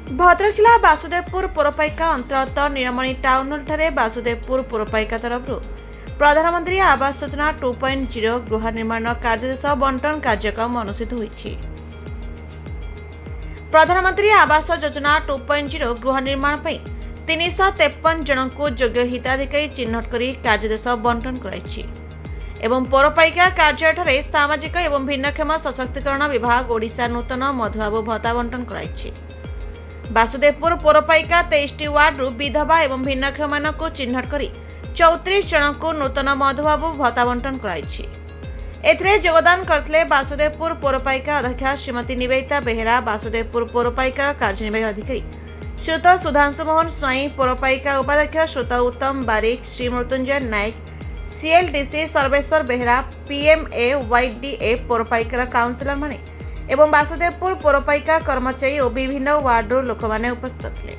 भद्रक जिला बासुदेवपुर पौरपालिका अंतर्गत नीलमणि town hall Basudevpur पौरपालिका तरफ प्रधानमंत्री आवास योजना 2.0 गृह निर्माण कार्यादेश बंटन कार्यक्रम अनुष्ठित होईछि। प्रधानमंत्री आवास योजना 2.0 गृह निर्माण पर 353 जन को योग्य हिताधिकारी चिन्हट कर कार्यादेश बंटन कराइछि एवं पौरपालिका कार्यालय सामाजिक एवं भिन्नक्षम सशक्तिकरण विभाग ओडिशा नूतन मधुबाबू भत्ता बंटन कराइछि। बासुदेवपुर पौरपालिका 23 वार्डरू विधवा एवं भिन्नक्षम को चिन्हट कर 34 जन को नूतन मधुबाबू भत्ता बंटन कराइछि। एथिरे योगदान करथिले बासुदेवपुर पौरपालिका अध्यक्षा श्रीमती निवेदिता बेहेरा, बासुदेवपुर पौरपालिका कार्यनिर्वाही अधिकारी श्रुत सुधांशु मोहन स्वाई, पौरपालिका उपाध्यक्ष श्रुत Uttam Barik, Shri Mrityunjay Nayak, CLDC Sarveswar Behera, PMA YDA पौरपालिका काउंसिलर माने एवं बासुदेवपुर पौरपालिका कर्मचारी और विभिन्न वार्डर लोक माने उपस्थित थे।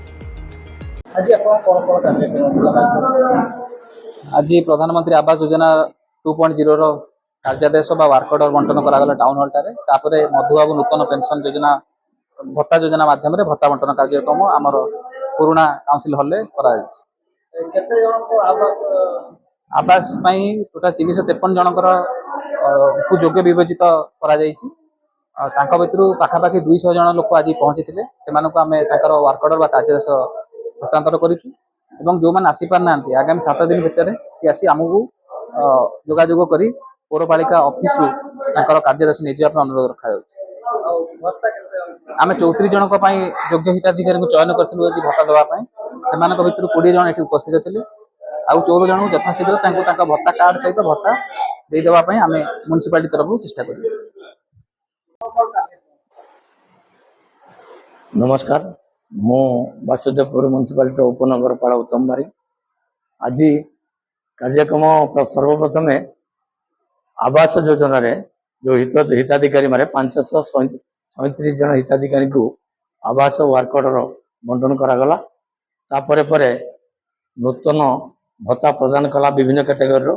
आज प्रधानमंत्री आवास योजना 2.0 रो कार्यादेश बा वर्क ऑर्डर बंटन करागला टाउन हॉल टारे। तापरे मधुबाबू नूतन पेंशन योजना भत्ता योजना माध्यम रे भत्ता बंटन कार्यक्रम आमर पुराना काउंसिल हॉल रे करा जाय। केते जन को आवास पई टोटल 353 जनकर को योग्य विवेचित करा जायछि। तांका भितरु पाखापाखि 200 जन लोक आज पहुंचीथिले। सेमानकु आमे तांकर वर्क ऑर्डर बा कार्यादेश हस्तांतर करिछु एवं जो मान आसी पार नांती आगामी 7 दिन भितर सी आसी हमकु जोगाजोग करी पौरपालिका ऑफिस रु तांकर कार्यादेश निजिया पर अनुरोध रखा जाउछि। आमे 34 जन को पई योग्य हिताधिकारी को चयन करथिलु जे भत्ता दवा पई। सेमानक भितरु 20 जन एठी उपस्थित थिले। आउ 14 जन को यथाशीघ्र तांको तांका भत्ता कार्ड सहित भत्ता दे देवा पई आमे म्युनिसिपालिटी तरफ चेष्टा करियो। नमस्कार, मु बासुदेवपुर म्युनिसिपालिटी उपनगरपाल उत्तम बारिक। आज कार्यक्रम सर्वप्रथम आवास योजना रे जो हिताधिकारी मारे 537 जन हिताधिकारी को आवास वर्क ऑर्डर बंटन करागला। तापरे परे नूतन भत्ता प्रदान कला विभिन्न कैटेगरी रो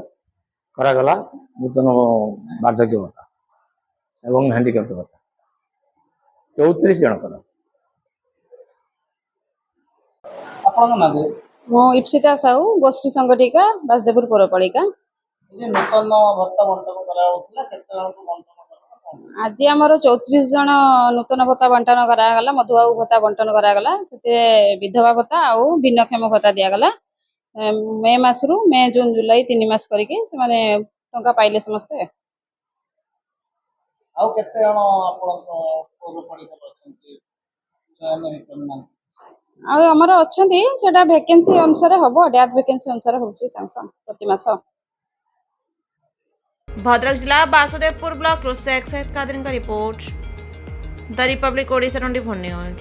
करागला। नूतन वार्धक्य भत्ता एवं हैंडिकैप्ड भत्ता 34 जन करा। मो इप्सिता साहू, गोष्ठी संगठिका, बासुदेवपुर पौरपालिका। नूतन भत्ता बंटन कराउथला केते जन को बंटन आज आमर 34 जन नूतन भत्ता बंटन करागला। मधुबाबू भत्ता बंटन करागला। से विधवा भत्ता आउ भिन्नक्षम भत्ता दियागला। मे मासरू मे जून जुलाई 3 मास करके से माने टंका पाइले समस्ते। आउ केते जन आपन पौरपालिका अछंती चयन हेतु आमर अच्छी से वैकेंसी अनुसार हम डेथ वैकेंसी अनुसार होची सैंक्शन प्रति मास। भद्रक जिला बासुदेवपुर ब्लॉक रो शेख सैयद कादरी का report the Republic Odisha 24 news.